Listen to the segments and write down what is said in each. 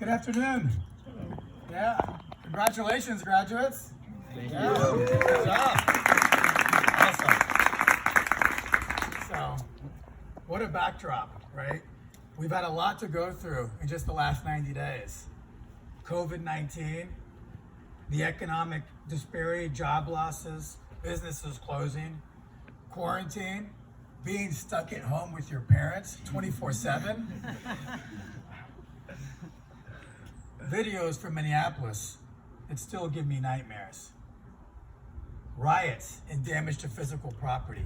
Good afternoon. Yeah. Congratulations, graduates. Thank you. Good job. Awesome. So, what a backdrop, right? We've had a lot to go through in just the last 90 days. COVID-19, the economic disparity, job losses, businesses closing, quarantine, being stuck at home with your parents 24/7. Videos from Minneapolis that still give me nightmares. Riots and damage to physical property.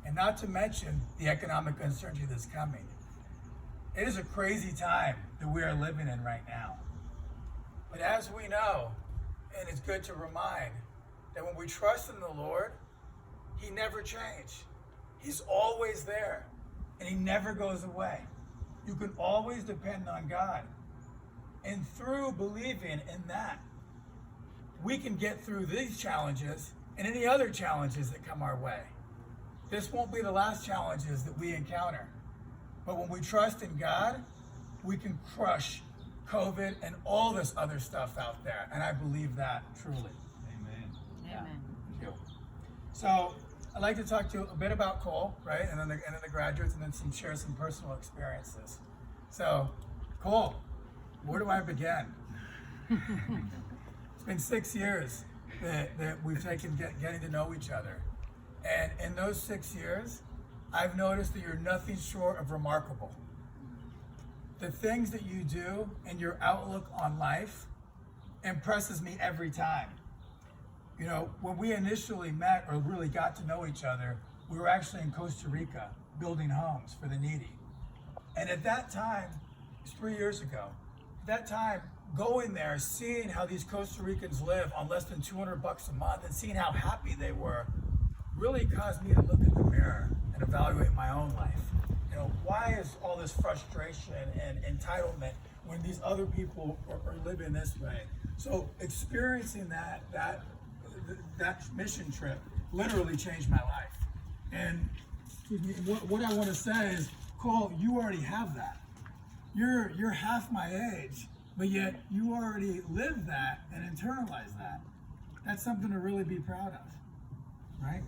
And not to mention the economic uncertainty that's coming. It is a crazy time that we are living in right now. But as we know, and it's good to remind, that when we trust in the Lord, He never changes. He's always there, and He never goes away. You can always depend on God. And through believing in that, we can get through these challenges and any other challenges that come our way. This won't be the last challenges that we encounter. But when we trust in God, we can crush COVID and all this other stuff out there. And I believe that truly. Amen. Yeah. Amen. Thank you. So I'd like to talk to you a bit about Cole, right? And then the graduates, and then share some personal experiences. So, Cole, where do I begin? It's been 6 years that we've taken getting to know each other. And in those 6 years, I've noticed that you're nothing short of remarkable. The things that you do and your outlook on life impresses me every time. You know, when we initially met or really got to know each other, we were actually in Costa Rica building homes for the needy. And at that time, it was 3 years ago, at that time, going there, seeing how these Costa Ricans live on less than $200 a month and seeing how happy they were really caused me to look in the mirror and evaluate my own life. You know, why is all this frustration and entitlement when these other people are living this way? So experiencing that mission trip literally changed my life. And what I want to say is, Cole, you already have that. You're half my age, but yet you already live that and internalize that. That's something to really be proud of, right?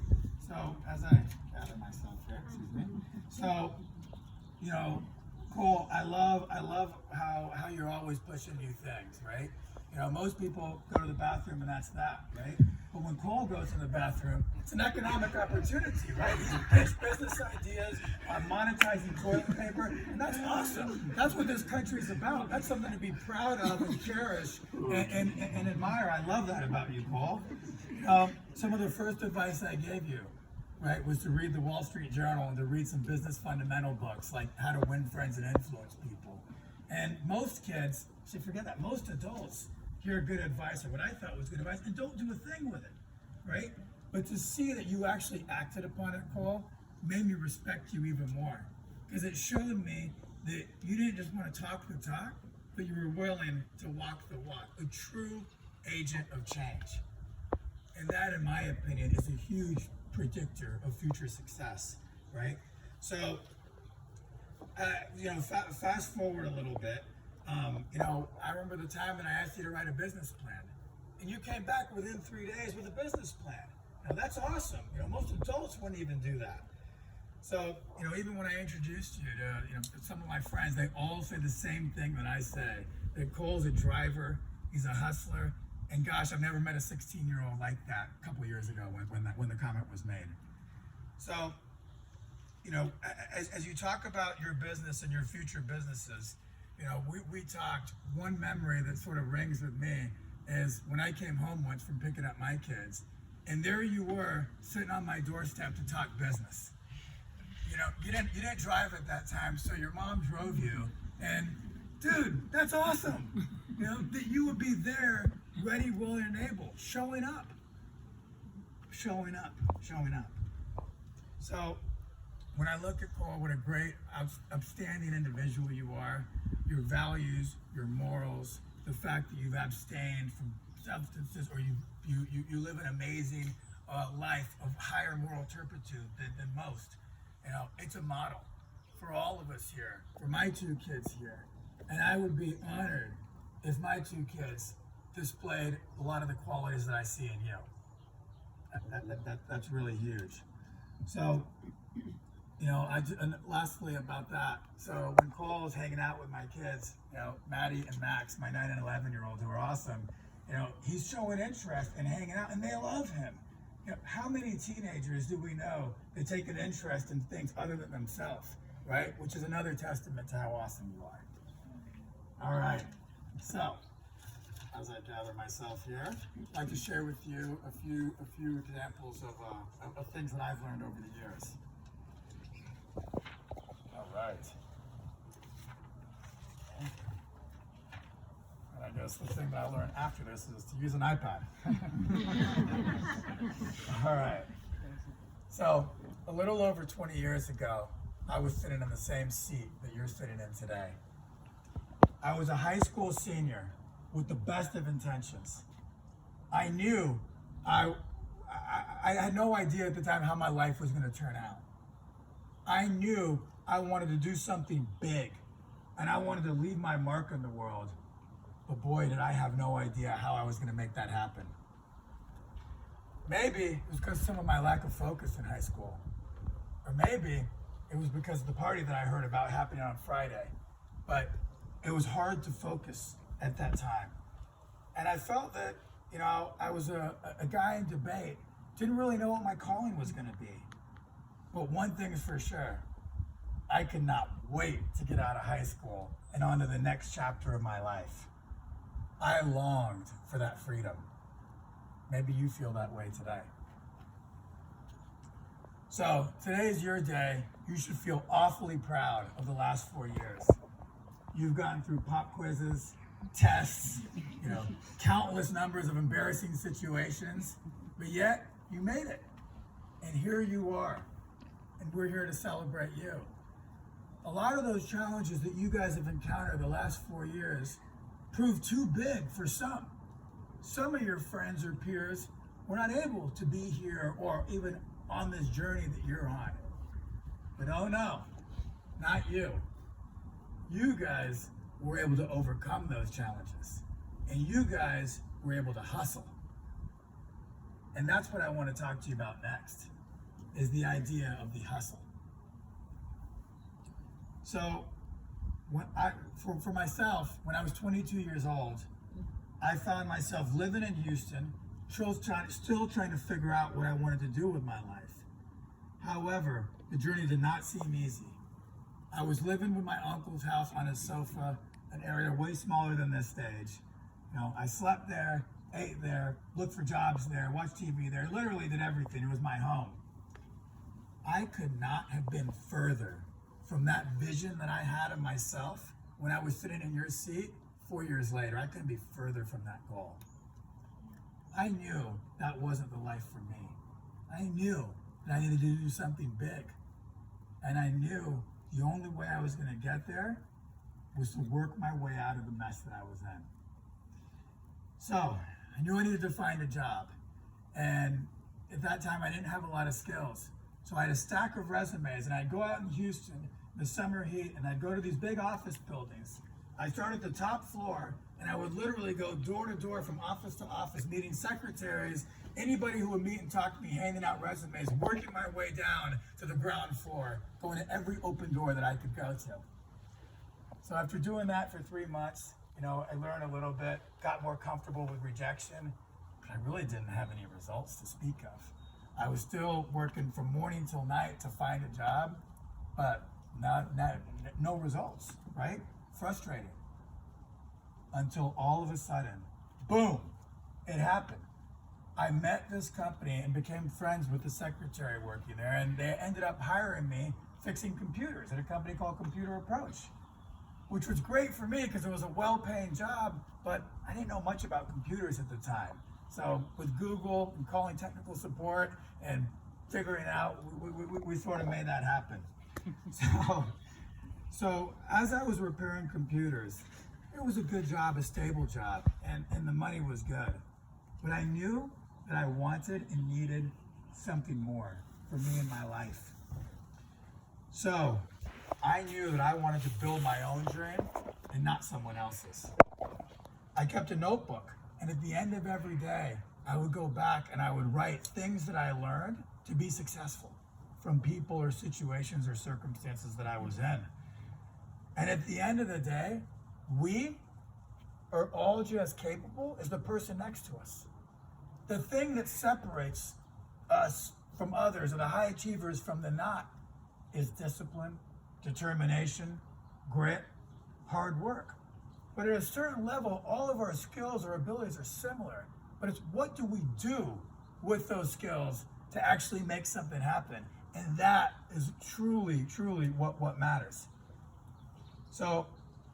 So as I gather myself here, excuse me. So, you know, Cole, I love how you're always pushing new things, right? You know, most people go to the bathroom and that's that, right? But when Cole goes to the bathroom, it's an economic opportunity, right? He can pitch business ideas on monetizing toilet paper, and that's awesome. That's what this country's about. That's something to be proud of and cherish and admire. I love that about you, Cole. Some of the first advice I gave you, right, was to read the Wall Street Journal and to read some business fundamental books like How to Win Friends and Influence People. And most kids, forget that, most adults hear good advice or what I thought was good advice and don't do a thing with it, right? But to see that you actually acted upon it, Cole, made me respect you even more. Because it showed me that you didn't just want to talk the talk, but you were willing to walk the walk, a true agent of change. And that, in my opinion, is a huge predictor of future success, right? So, you know, fast forward a little bit. You know, I remember the time that I asked you to write a business plan, and you came back within 3 days with a business plan. Now that's awesome. You know, most adults wouldn't even do that. So, you know, even when I introduced you to, you know, some of my friends, they all say the same thing that I say. That Cole's a driver, he's a hustler, and gosh, I've never met a 16-year-old like that a couple of years ago when the comment was made. So, you know, as you talk about your business and your future businesses, you know, we talked, one memory that sort of rings with me is when I came home once from picking up my kids, and there you were sitting on my doorstep to talk business. You know, you didn't drive at that time, so your mom drove you, and dude, that's awesome. You know, that you would be there, ready, willing, and able, showing up. So, when I look at Cole, what a great, upstanding individual you are, your values, your morals, the fact that you've abstained from substances, or you live an amazing life of higher moral turpitude than most. You know, it's a model for all of us here, for my two kids here. And I would be honored if my two kids displayed a lot of the qualities that I see in you. That's really huge. So, and lastly about that, so when Cole is hanging out with my kids, Maddie and Max, my 9 and 11-year-old, who are awesome, he's showing interest in hanging out, and they love him. How many teenagers do we know that take an interest in things other than themselves, right? Which is another testament to how awesome you are. All right, so as I gather myself here, I'd like to share with you a few examples of things that I've learned over the years. All right. And I guess the thing that I learned after this is to use an iPad. All right. So, a little over 20 years ago, I was sitting in the same seat that you're sitting in today. I was a high school senior with the best of intentions. I knew I had no idea at the time how my life was going to turn out. I knew I wanted to do something big, and I wanted to leave my mark in the world. But boy, did I have no idea how I was going to make that happen. Maybe it was because of some of my lack of focus in high school. Or maybe it was because of the party that I heard about happening on Friday. But it was hard to focus at that time. And I felt that, I was a guy in debate, didn't really know what my calling was going to be. But one thing is for sure, I could not wait to get out of high school and on to the next chapter of my life. I longed for that freedom. Maybe you feel that way today. So today is your day. You should feel awfully proud of the last 4 years. You've gotten through pop quizzes, tests, countless numbers of embarrassing situations, but yet you made it. And here you are. And we're here to celebrate you. A lot of those challenges that you guys have encountered the last 4 years proved too big for some. Some of your friends or peers were not able to be here or even on this journey that you're on. But oh no, not you. You guys were able to overcome those challenges. And you guys were able to hustle. And that's what I want to talk to you about next, is the idea of the hustle. So, for myself, when I was 22 years old, I found myself living in Houston, still trying to figure out what I wanted to do with my life. However, the journey did not seem easy. I was living with my uncle's house on his sofa, an area way smaller than this stage. I slept there, ate there, looked for jobs there, watched TV there, literally did everything. It was my home. I could not have been further from that vision that I had of myself when I was sitting in your seat 4 years later. I couldn't be further from that goal. I knew that wasn't the life for me. I knew that I needed to do something big. And I knew the only way I was going to get there was to work my way out of the mess that I was in. So I knew I needed to find a job. And at that time, I didn't have a lot of skills. So I had a stack of resumes, and I'd go out in Houston in the summer heat, and I'd go to these big office buildings. I'd start at the top floor, and I would literally go door to door from office to office, meeting secretaries, anybody who would meet and talk to me, handing out resumes, working my way down to the ground floor, going to every open door that I could go to. So after doing that for 3 months, I learned a little bit, got more comfortable with rejection, but I really didn't have any results to speak of. I was still working from morning till night to find a job, but no results, right? Frustrating. Until all of a sudden, boom, it happened. I met this company and became friends with the secretary working there, and they ended up hiring me fixing computers at a company called Computer Approach, which was great for me because it was a well-paying job, but I didn't know much about computers at the time. So with Google and calling technical support and figuring out, we sort of made that happen. So as I was repairing computers, it was a good job, a stable job, and the money was good. But I knew that I wanted and needed something more for me in my life. So I knew that I wanted to build my own dream and not someone else's. I kept a notebook, and at the end of every day, I would go back and I would write things that I learned to be successful from people or situations or circumstances that I was in. And at the end of the day, we are all just capable as the person next to us. The thing that separates us from others, or the high achievers from the not, is discipline, determination, grit, hard work. But at a certain level, all of our skills or abilities are similar. But it's what do we do with those skills to actually make something happen? And that is truly, truly what matters. So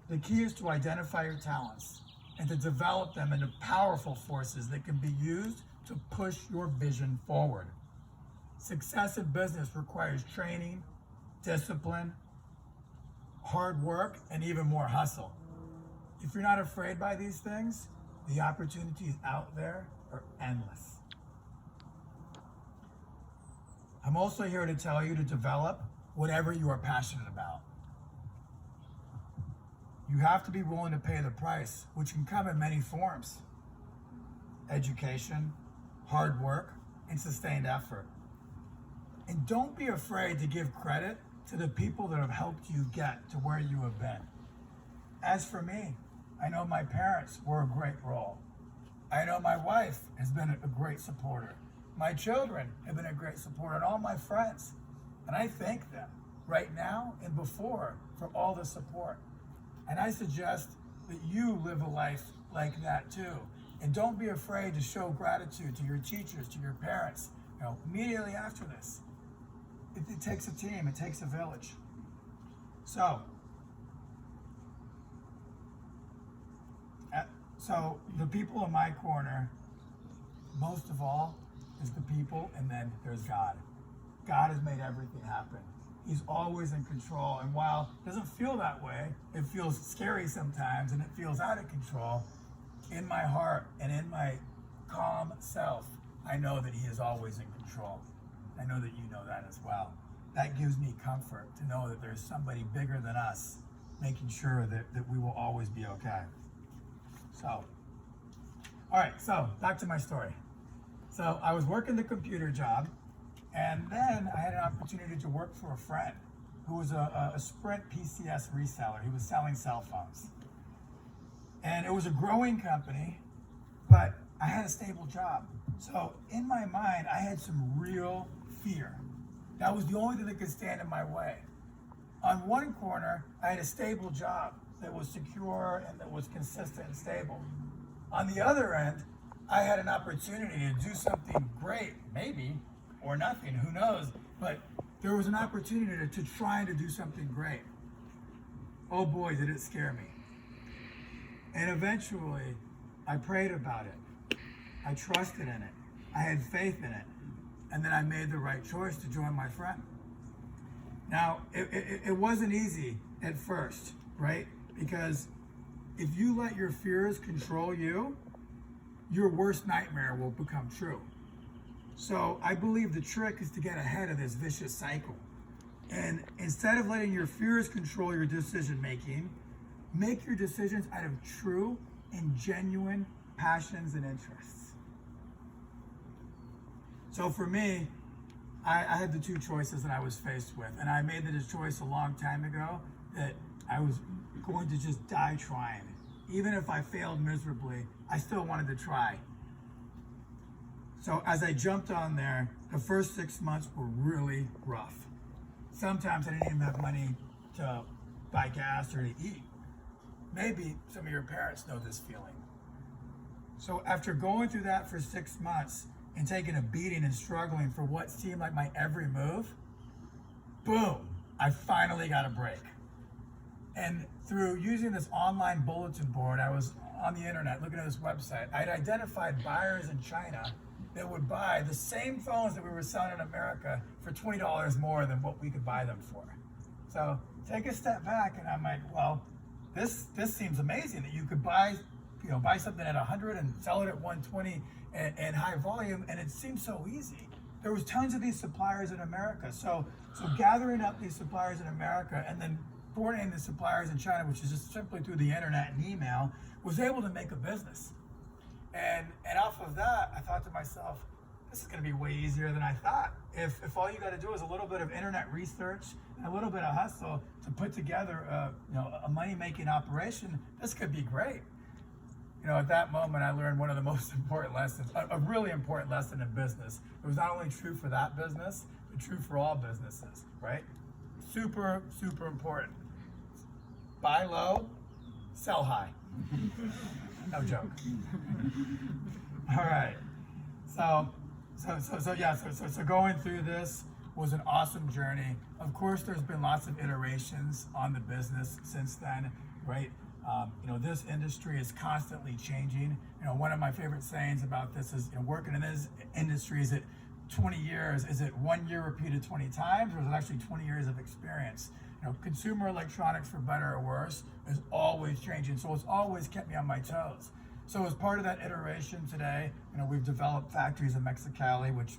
the key is to identify your talents and to develop them into powerful forces that can be used to push your vision forward. Success in business requires training, discipline, hard work, and even more hustle. If you're not afraid by these things, the opportunities out there are endless. I'm also here to tell you to develop whatever you are passionate about. You have to be willing to pay the price, which can come in many forms: education, hard work, and sustained effort. And don't be afraid to give credit to the people that have helped you get to where you have been. As for me, I know my parents were a great role. I know my wife has been a great supporter. My children have been a great supporter, and all my friends. And I thank them right now and before for all the support. And I suggest that you live a life like that too. And don't be afraid to show gratitude to your teachers, to your parents, immediately after this. It takes a team, it takes a village. So the people in my corner, most of all, is the people, and then there's God. God has made everything happen. He's always in control, and while it doesn't feel that way, it feels scary sometimes, and it feels out of control, in my heart and in my calm self, I know that He is always in control. I know that you know that as well. That gives me comfort to know that there's somebody bigger than us making sure that we will always be okay. So, all right, so back to my story. So I was working the computer job, and then I had an opportunity to work for a friend who was a Sprint PCS reseller. He was selling cell phones. And it was a growing company, but I had a stable job. So in my mind, I had some real fear. That was the only thing that could stand in my way. On one corner, I had a stable job that was secure and that was consistent and stable. On the other end, I had an opportunity to do something great, maybe, or nothing, who knows, but there was an opportunity to try to do something great. Oh boy, did it scare me. And eventually, I prayed about it. I trusted in it. I had faith in it. And then I made the right choice to join my friend. Now, it wasn't easy at first, right? Because if you let your fears control you, your worst nightmare will become true. So I believe the trick is to get ahead of this vicious cycle. And instead of letting your fears control your decision making, make your decisions out of true and genuine passions and interests. So for me, I had the two choices that I was faced with. And I made the choice a long time ago that I was going to just die trying. Even if I failed miserably, I still wanted to try. So as I jumped on there, the first 6 months were really rough. Sometimes I didn't even have money to buy gas or to eat. Maybe some of your parents know this feeling. So after going through that for 6 months and taking a beating and struggling for what seemed like my every move, boom, I finally got a break. And through using this online bulletin board, I was on the internet looking at this website. I'd identified buyers in China that would buy the same phones that we were selling in America for $20 more than what we could buy them for. So take a step back, and I'm like, well, this seems amazing that you could buy something at 100 and sell it at 120 and high volume, and it seems so easy. there was tons of these suppliers in America. So gathering up these suppliers in America and then coordinating the suppliers in China, which is just simply through the internet and email, was able to make a business. And off of that, I thought to myself, this is going to be way easier than I thought. If all you got to do is a little bit of internet research and a little bit of hustle to put together a money-making operation, this could be great. At that moment, I learned one of the most important lessons, a really important lesson in business. It was not only true for that business, but true for all businesses, right? Super, super important. Buy low, sell high. No joke. All right. So going through this was an awesome journey. Of course, there's been lots of iterations on the business since then, right? This industry is constantly changing. One of my favorite sayings about this is, working in this industry, is it 20 years? Is it 1 year repeated 20 times, or is it actually 20 years of experience? Consumer electronics, for better or worse, is always changing. So it's always kept me on my toes. So as part of that iteration today, we've developed factories in Mexicali, which,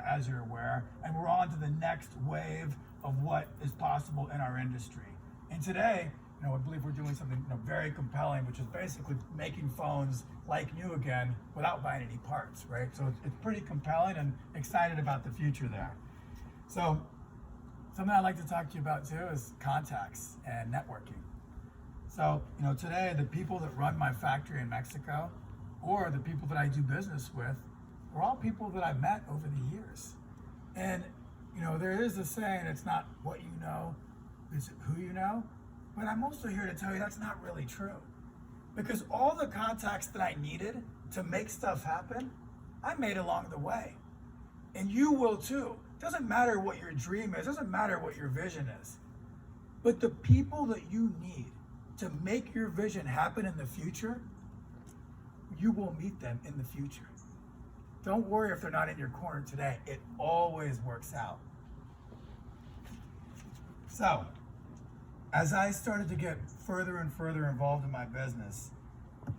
as you're aware, and we're on to the next wave of what is possible in our industry. And today, I believe we're doing something very compelling, which is basically making phones like new again without buying any parts, right? So it's pretty compelling, and excited about the future there. So something I'd like to talk to you about too is contacts and networking. So, today the people that run my factory in Mexico, or the people that I do business with, are all people that I've met over the years. And, there is a saying, it's not what you know, it's who you know. But I'm also here to tell you that's not really true. Because all the contacts that I needed to make stuff happen, I made along the way. And you will too. Doesn't matter what your dream is, doesn't matter what your vision is. But the people that you need to make your vision happen in the future, you will meet them in the future. Don't worry if they're not in your corner today. It always works out. So, as I started to get further and further involved in my business,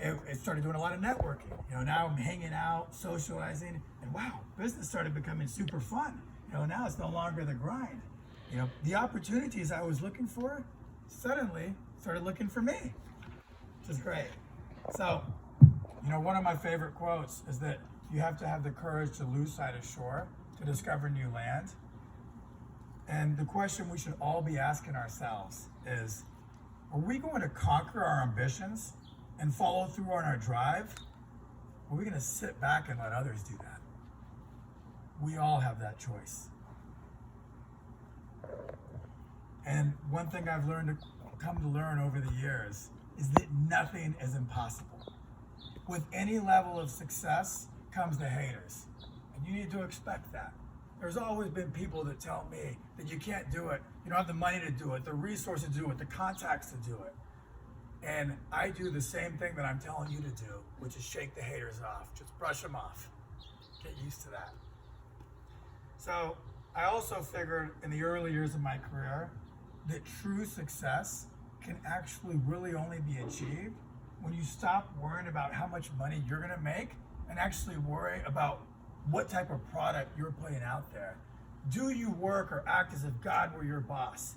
it started doing a lot of networking. Now I'm hanging out, socializing, and wow, business started becoming super fun. Now it's no longer the grind. The opportunities I was looking for suddenly started looking for me, which is great. So, one of my favorite quotes is that you have to have the courage to lose sight of shore to discover new land. And the question we should all be asking ourselves is, are we going to conquer our ambitions and follow through on our drive? Or are we going to sit back and let others do that? We all have that choice. And one thing I've come to learn over the years is that nothing is impossible. With any level of success comes the haters. And you need to expect that. There's always been people that tell me that you can't do it, you don't have the money to do it, the resources to do it, the contacts to do it. And I do the same thing that I'm telling you to do, which is shake the haters off. Just brush them off. Get used to that. So I also figured in the early years of my career that true success can actually really only be achieved when you stop worrying about how much money you're gonna make and actually worry about what type of product you're putting out there. Do you work or act as if God were your boss?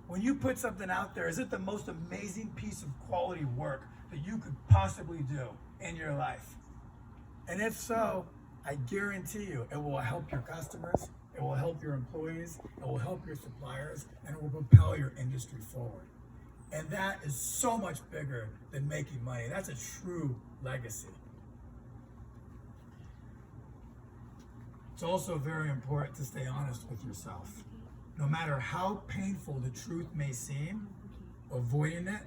When you put something out there, is it the most amazing piece of quality work that you could possibly do in your life? And if so, I guarantee you it will help your customers, it will help your employees, it will help your suppliers, and it will propel your industry forward. And that is so much bigger than making money. That's a true legacy. It's also very important to stay honest with yourself. No matter how painful the truth may seem, avoiding it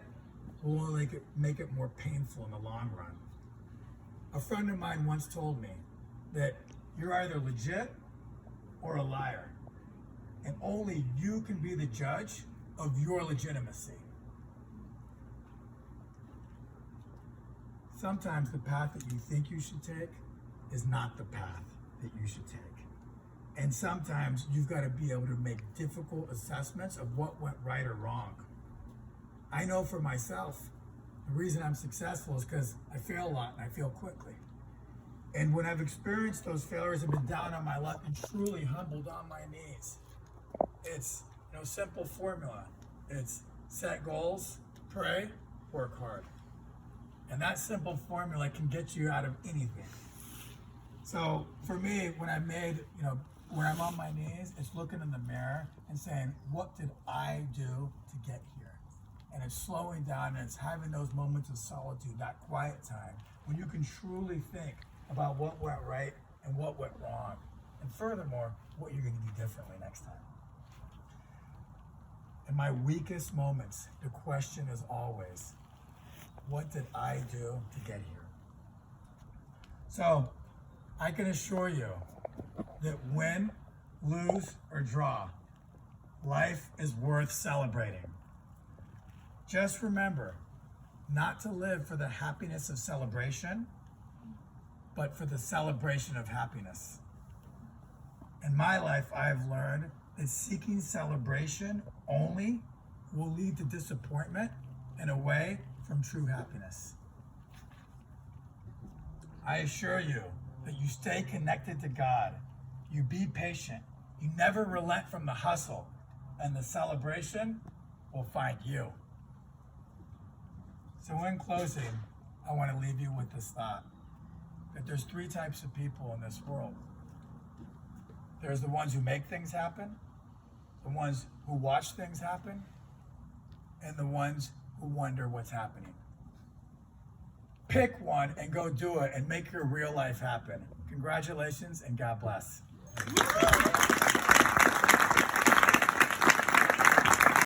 will only make it more painful in the long run. A friend of mine once told me that you're either legit or a liar, and only you can be the judge of your legitimacy. Sometimes the path that you think you should take is not the path that you should take. And sometimes you've got to be able to make difficult assessments of what went right or wrong. I know for myself, the reason I'm successful is because I fail a lot and I fail quickly. And when I've experienced those failures and been down on my luck and truly humbled on my knees, it's simple formula. It's set goals, pray, work hard. And that simple formula can get you out of anything. So for me, when I'm on my knees, it's looking in the mirror and saying, what did I do to get here? And it's slowing down and it's having those moments of solitude, that quiet time, when you can truly think about what went right and what went wrong. And furthermore, what you're going to do differently next time. In my weakest moments, the question is always, what did I do to get here? So I can assure you that win, lose, or draw, life is worth celebrating. Just remember not to live for the happiness of celebration, but for the celebration of happiness. In my life, I've learned that seeking celebration only will lead to disappointment and away from true happiness. I assure you that you stay connected to God, you be patient, you never relent from the hustle, and the celebration will find you. So in closing, I want to leave you with this thought, that there's three types of people in this world. There's the ones who make things happen, the ones who watch things happen, and the ones who wonder what's happening. Pick one and go do it and make your real life happen. Congratulations and God bless.